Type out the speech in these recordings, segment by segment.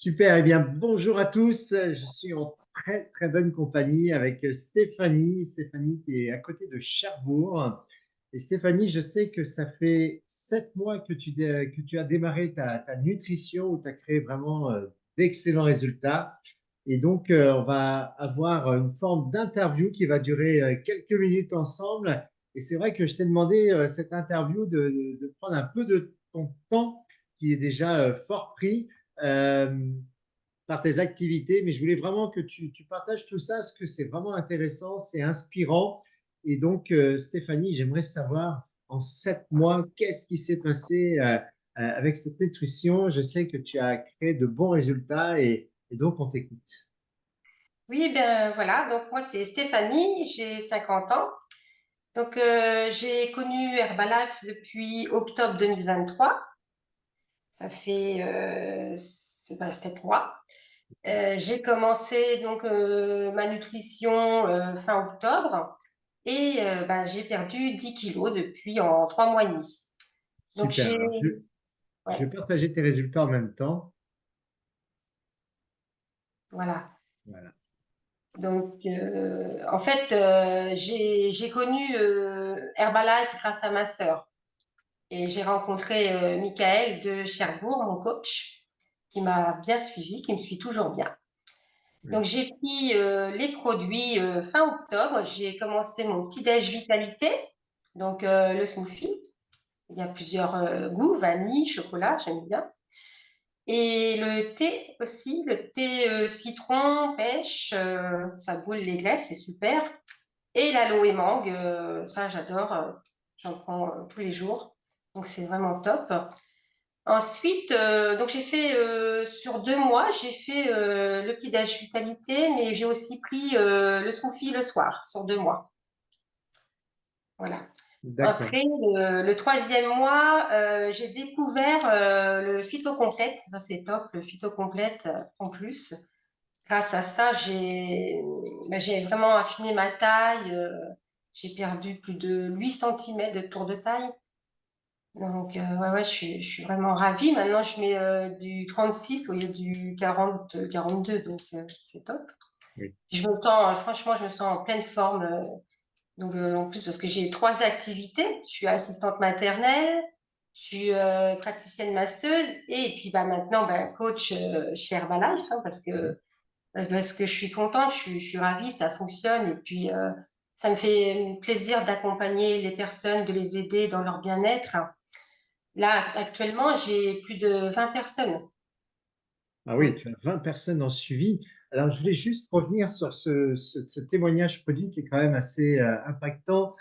Super, eh bien bonjour à tous. Je suis en très très bonne compagnie avec Stéphanie. Stéphanie qui est à côté de Cherbourg. Et Stéphanie, je sais que ça fait 7 mois que tu as démarré ta nutrition, où tu as créé vraiment d'excellents résultats. Et donc, on va avoir une forme d'interview qui va durer quelques minutes ensemble. Et c'est vrai que je t'ai demandé cette interview de prendre un peu de ton temps qui est déjà fort pris euh, par tes activités, mais je voulais vraiment que tu partages tout ça, parce que c'est vraiment intéressant, c'est inspirant. Et donc, Stéphanie, j'aimerais savoir, en 7 mois, qu'est-ce qui s'est passé avec cette nutrition? Je sais que tu as créé de bons résultats et donc on t'écoute. Oui, ben voilà, donc moi c'est Stéphanie, j'ai 50 ans. Donc j'ai connu Herbalife depuis octobre 2023. Ça fait 7 mois. J'ai commencé donc ma nutrition fin octobre et ben, j'ai perdu 10 kilos depuis en 3 mois et demi. Donc Super. Alors, je vais ouais, partager tes résultats en même temps. voilà. Voilà. Donc, en fait, j'ai connu Herbalife grâce à ma sœur. Et j'ai rencontré Michael de Cherbourg, mon coach, qui m'a bien suivi, qui me suit toujours bien. Donc, Oui. j'ai pris les produits fin octobre. J'ai commencé mon petit-déj vitalité, donc le smoothie. Il y a plusieurs goûts, vanille, chocolat, j'aime bien. Et le thé aussi, le thé citron, pêche, ça brûle les glaces, c'est super. Et l'aloe mangue, ça j'adore, j'en prends tous les jours. Donc c'est vraiment top. Ensuite, donc j'ai fait sur 2 mois, j'ai fait le petit déj vitalité, mais j'ai aussi pris le smoothie le soir sur 2 mois. Voilà. D'accord. Après le troisième mois, j'ai découvert le phyto complète. Ça c'est top, le phyto complète en plus. Grâce à ça, j'ai vraiment affiné ma taille. J'ai perdu plus de 8 cm de tour de taille. Donc, ouais, ouais, je suis vraiment ravie. Maintenant, je mets du 36 au lieu du 40, 42. Donc, c'est top. Oui. Je me sens, franchement, je me sens en pleine forme. Donc, en plus, parce que j'ai 3 activités. Je suis assistante maternelle, je suis praticienne masseuse et puis bah, maintenant, bah, coach chez Herbalife, hein, parce que je suis contente, je suis ravie, ça fonctionne. Et puis, ça me fait plaisir d'accompagner les personnes, de les aider dans leur bien-être. Là, actuellement, j'ai plus de 20 personnes. Ah oui, Mm. tu as 20 personnes en suivi. Alors, je voulais juste revenir sur ce témoignage produit qui est quand même assez impactant.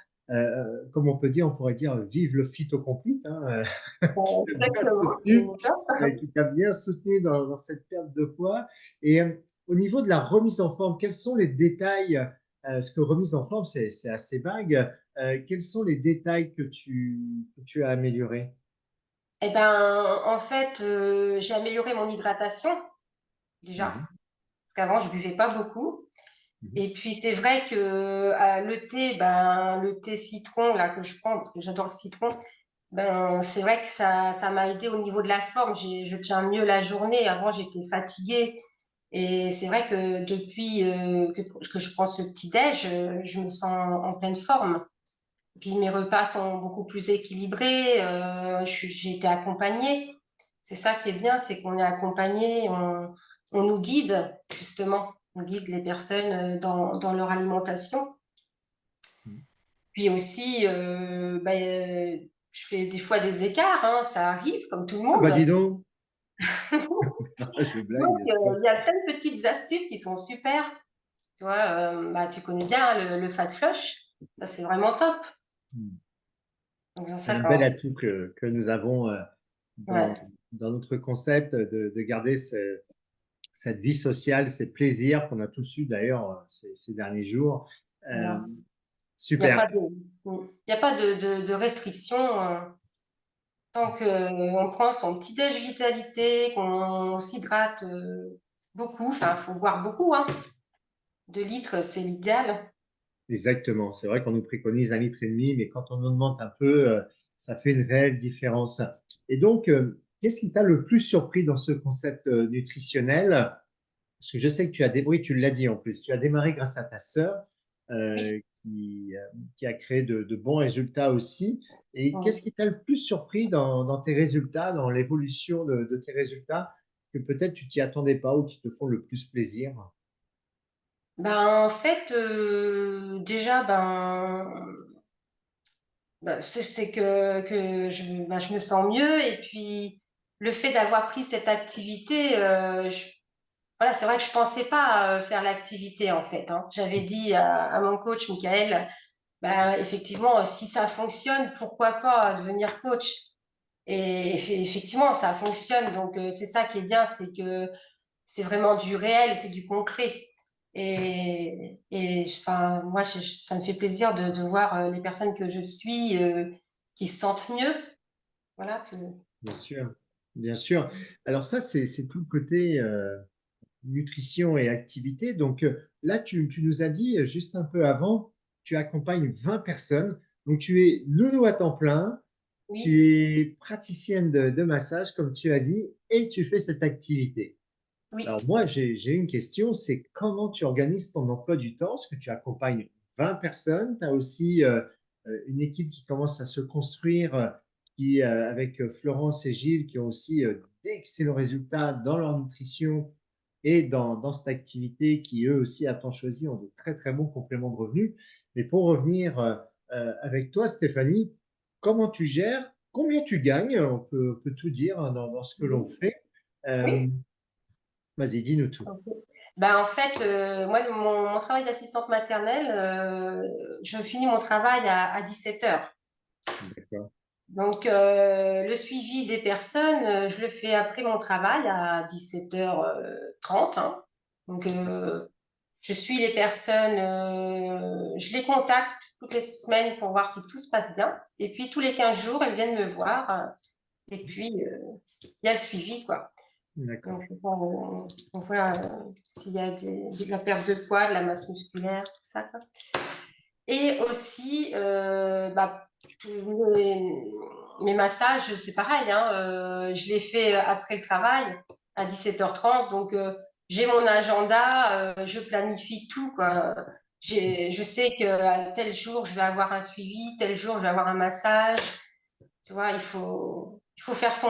Comme on peut dire, on pourrait dire vive le phytocomplete, hein, qui t'a bien Exactement, soutenu, c'est ça. qui t'a bien soutenu dans cette perte de poids. Et au niveau de la remise en forme, quels sont les détails, parce que remise en forme, c'est assez vague, quels sont les détails que tu as améliorés? Eh ben, en fait, j'ai amélioré mon hydratation déjà, Mhm, parce qu'avant je buvais pas beaucoup. mhm. Et puis c'est vrai que le thé, ben le thé citron là que je prends parce que j'adore le citron, ben c'est vrai que ça m'a aidé au niveau de la forme. Je tiens mieux la journée. Avant j'étais fatiguée et c'est vrai que depuis que je prends ce petit déj, je me sens en pleine forme. Puis mes repas sont beaucoup plus équilibrés. J'ai été accompagnée. C'est ça qui est bien, c'est qu'on est accompagné, on nous guide justement, on guide les personnes dans leur alimentation. Puis aussi, je fais des fois des écarts, hein, ça arrive comme tout le Ah bah dis monde. donc, je blague Donc bien sûr. il y a plein de petites astuces qui sont super. Tu vois, bah, tu connais bien le fat flush, ça c'est vraiment top. Donc dans C'est ça un bel quand, atout que nous avons dans, ouais, dans notre concept de garder cette vie sociale, ces plaisirs qu'on a tous eus d'ailleurs ces derniers jours. Euh, voilà. Il n'y a super. pas de, il y a pas de restriction. Tant qu'on prend son petit déj vitalité, qu'on s'hydrate beaucoup, enfin, il faut boire beaucoup, hein. 2 litres, c'est l'idéal. Exactement. C'est vrai qu'on nous préconise 1,5 litre, mais quand on augmente un peu, ça fait une réelle différence. Et donc, qu'est-ce qui t'a le plus surpris dans ce concept nutritionnel? Parce que je sais que tu as oui, tu l'as dit en plus, tu as démarré grâce à ta sœur Oui. qui a créé de bons résultats aussi. Et qu'est-ce qui t'a le plus surpris dans tes résultats, dans l'évolution de tes résultats, que peut-être tu t'y attendais pas ou qui te font le plus plaisir? Ben, en fait, déjà, c'est que je me sens mieux. Et puis, le fait d'avoir pris cette activité, voilà, c'est vrai que je pensais pas faire l'activité, en fait, hein. J'avais dit à mon coach, Michael, ben, effectivement, si ça fonctionne, pourquoi pas devenir coach? Et effectivement, ça fonctionne. Donc, c'est ça qui est bien, c'est que c'est vraiment du réel, c'est du concret. Enfin, moi, ça me fait plaisir de voir les personnes que je suis qui se sentent mieux. Voilà. Bien sûr, bien sûr. Alors ça, c'est tout le côté nutrition et activité. Donc là, tu nous as dit juste un peu avant, tu accompagnes 20 personnes. Donc tu es nounou à temps plein, tu Oui, es praticienne de massage, comme tu as dit, et tu fais cette activité. oui, Alors moi, j'ai une question, c'est comment tu organises ton emploi du temps? Parce que tu accompagnes 20 personnes, tu as aussi une équipe qui commence à se construire, avec Florence et Gilles, qui ont aussi d'excellents résultats dans leur nutrition et dans cette activité qui, eux aussi, à temps choisi, ont de très, très bons compléments de revenus. Mais pour revenir avec toi, Stéphanie, comment tu gères? Combien tu gagnes? On peut tout dire hein, dans ce que l'on oui, fait. Euh, oui. Vas-y, dis-nous tout. Ok. Ben, en fait, moi, mon travail d'assistante maternelle, je finis mon travail à 17 heures. D'accord. Donc, le suivi des personnes, je le fais après mon travail à 17h30, hein. Donc, je suis les personnes, je les contacte toutes les semaines pour voir si tout se passe bien. Et puis, tous les 15 jours, elles viennent me voir. Et puis, il y a le suivi, quoi. D'accord. Donc, on voit s'il y a de la perte de poids, de la masse musculaire, tout ça, quoi. Et aussi, mes, mes massages, c'est pareil, hein, je les fais après le travail à 17h30. Donc, j'ai mon agenda, je planifie tout, quoi. Je sais qu'à tel jour, je vais avoir un suivi, tel jour, je vais avoir un massage. Tu vois, il faut faire son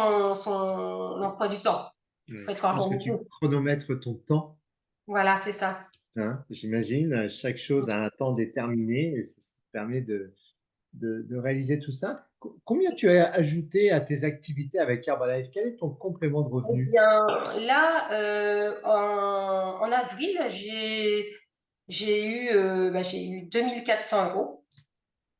emploi du temps. Il faut Ouais. être Je pense que organisé. tu chronomètres ton temps, Voilà, c'est ça. hein, j'imagine. Chaque chose a un temps déterminé et c'est ce qui te permet de réaliser tout ça. Combien tu as ajouté à tes activités avec Herbalife? Quel est ton complément de Eh revenu bien, là, en avril, j'ai eu 2 400 euros.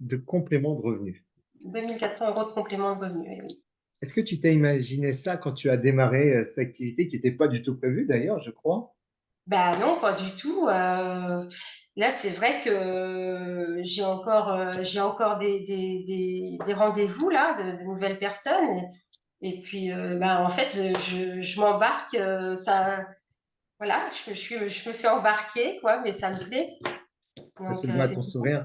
de complément de revenu? 2 400 euros de complément de revenu, eh oui. Est-ce que tu t'as imaginé ça quand tu as démarré cette activité qui n'était pas du tout prévue d'ailleurs, je crois? Ben non, pas du tout. Là, c'est vrai que j'ai encore des rendez-vous là de nouvelles personnes. Et puis, en fait, je m'embarque. Voilà, je me fais embarquer, quoi, mais ça me plaît. Ça se Donc, voit à c'est ton tout. sourire.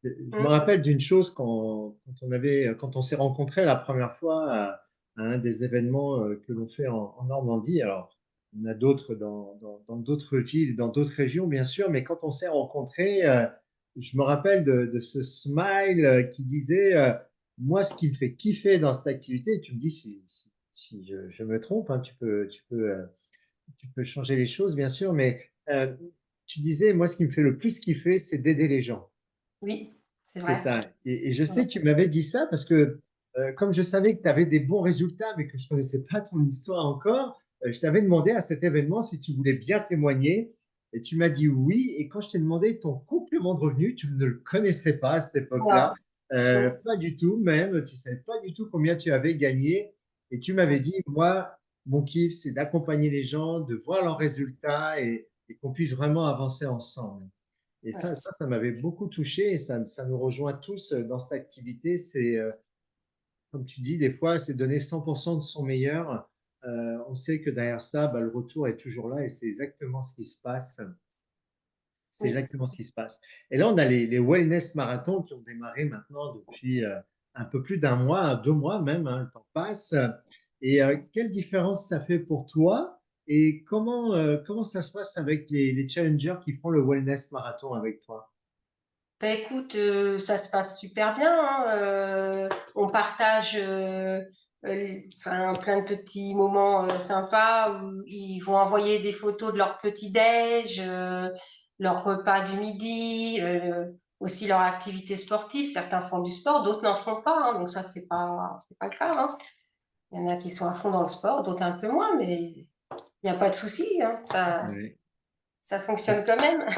Je me rappelle d'une chose quand on s'est rencontrés la première fois à un des événements que l'on fait en Normandie. Alors, on a d'autres dans d'autres villes, dans d'autres régions, bien sûr, mais quand on s'est rencontrés, je me rappelle de ce smile qui disait moi, ce qui me fait kiffer dans cette activité, tu me dis si je me trompe, hein, tu peux changer les choses, bien sûr, mais tu disais, moi, ce qui me fait le plus kiffer, c'est d'aider les gens. Oui, c'est C'est vrai. ça. Et je Ouais. sais que tu m'avais dit ça parce que comme je savais que tu avais des bons résultats, mais que je ne connaissais pas ton histoire encore, je t'avais demandé à cet événement si tu voulais bien témoigner. Et tu m'as dit oui. Et quand je t'ai demandé ton complément de revenu, tu ne le connaissais pas à cette époque-là. Non, non, Pas du tout même. Tu ne savais pas du tout combien tu avais gagné. Et tu m'avais non. dit, moi, mon kiff, c'est d'accompagner les gens, de voir leurs résultats et qu'on puisse vraiment avancer ensemble. Et Ouais. ça m'avait beaucoup touché et ça nous rejoint tous dans cette activité. C'est, comme tu dis, des fois, c'est donner 100% de son meilleur. On sait que derrière ça, bah, le retour est toujours là et c'est exactement ce qui se passe. C'est Oui, exactement ce qui se passe. Et là, on a les wellness marathons qui ont démarré maintenant depuis un peu plus d'un mois, 2 mois même, hein, le temps passe. Et quelle différence ça fait pour toi? Et comment ça se passe avec les challengers qui font le Wellness Marathon avec toi? Ben écoute, ça se passe super bien, hein, on partage enfin, plein de petits moments sympas où ils vont envoyer des photos de leur petit-déj, leur repas du midi, aussi leur activité sportive. Certains font du sport, d'autres n'en font pas, hein, donc ça, c'est pas grave, hein. Il y en a qui sont à fond dans le sport, d'autres un peu moins, mais il n'y a pas de souci, hein, Ouais. ça fonctionne quand même.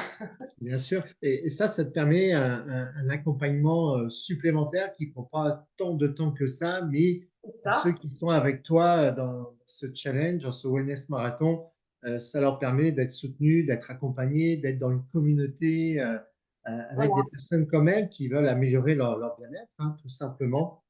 Bien sûr. Et ça te permet un accompagnement supplémentaire qui ne prend pas tant de temps que ça, mais C'est pour ceux ça. qui sont avec toi dans ce challenge, dans ce Wellness Marathon, ça leur permet d'être soutenus, d'être accompagnés, d'être dans une communauté avec des Voilà. personnes comme elles qui veulent améliorer leur bien-être, hein, tout simplement.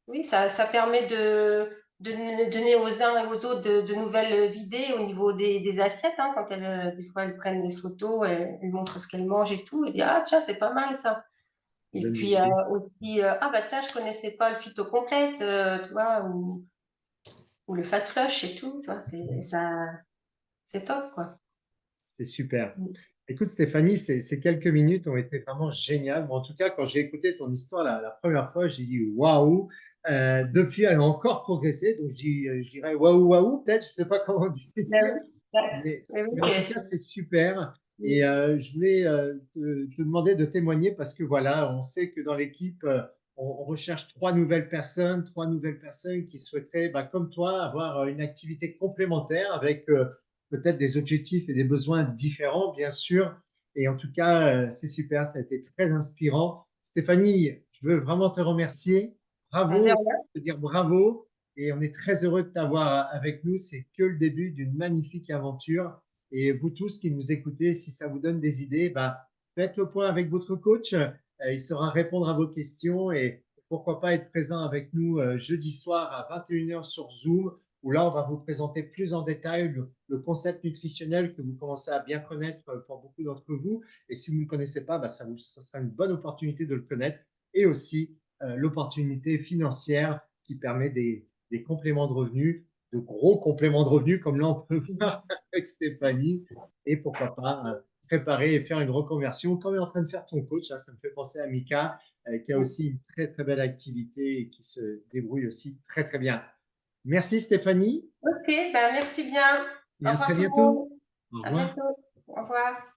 Oui, ça permet de donner aux uns et aux autres de nouvelles idées au niveau des assiettes, hein, quand elles, des fois, elles prennent des photos, elles montrent ce qu'elles mangent et tout, et disent, ah, tiens, c'est pas mal ça. Et Bonne puis idée. aussi, ah, bah, tiens, je connaissais pas le phyto complète, tu vois, ou le fat flush et tout, ça, c'est top, quoi. C'est super. Écoute, Stéphanie, ces quelques minutes ont été vraiment géniales. Bon, en tout cas, quand j'ai écouté ton histoire la première fois, j'ai dit waouh. Depuis, elle a encore progressé. Donc, je dirais waouh, waouh, peut-être. Je ne sais pas comment dire. Ben oui, Mais en tout cas, c'est super. Et je voulais te demander de témoigner parce que voilà, on sait que dans l'équipe, on recherche trois nouvelles personnes qui souhaiteraient, bah, comme toi, avoir une activité complémentaire avec peut-être des objectifs et des besoins différents, bien sûr. Et en tout cas, c'est super, ça a été très inspirant. Stéphanie, je veux vraiment te remercier. ben, de Bravo, rien. te dire bravo. Et on est très heureux de t'avoir avec nous. C'est que le début d'une magnifique aventure. Et vous tous qui nous écoutez, si ça vous donne des idées, bah, faites le point avec votre coach. Il saura répondre à vos questions et pourquoi pas être présent avec nous jeudi soir à 21h sur Zoom, où là, on va vous présenter plus en détail le concept nutritionnel que vous commencez à bien connaître pour beaucoup d'entre vous. Et si vous ne connaissez pas, bah, ça sera une bonne opportunité de le connaître et aussi l'opportunité financière qui permet des compléments de revenus, de gros compléments de revenus, comme là, on peut voir avec Stéphanie, et pourquoi pas préparer et faire une reconversion, comme est en train de faire ton coach. Hein, ça me fait penser à Mika, qui a aussi une très, très belle activité et qui se débrouille aussi très, très bien. Merci Stéphanie, Ok, ben merci bien. et Au à très revoir tout le bientôt. monde. Au À revoir. bientôt. Au revoir.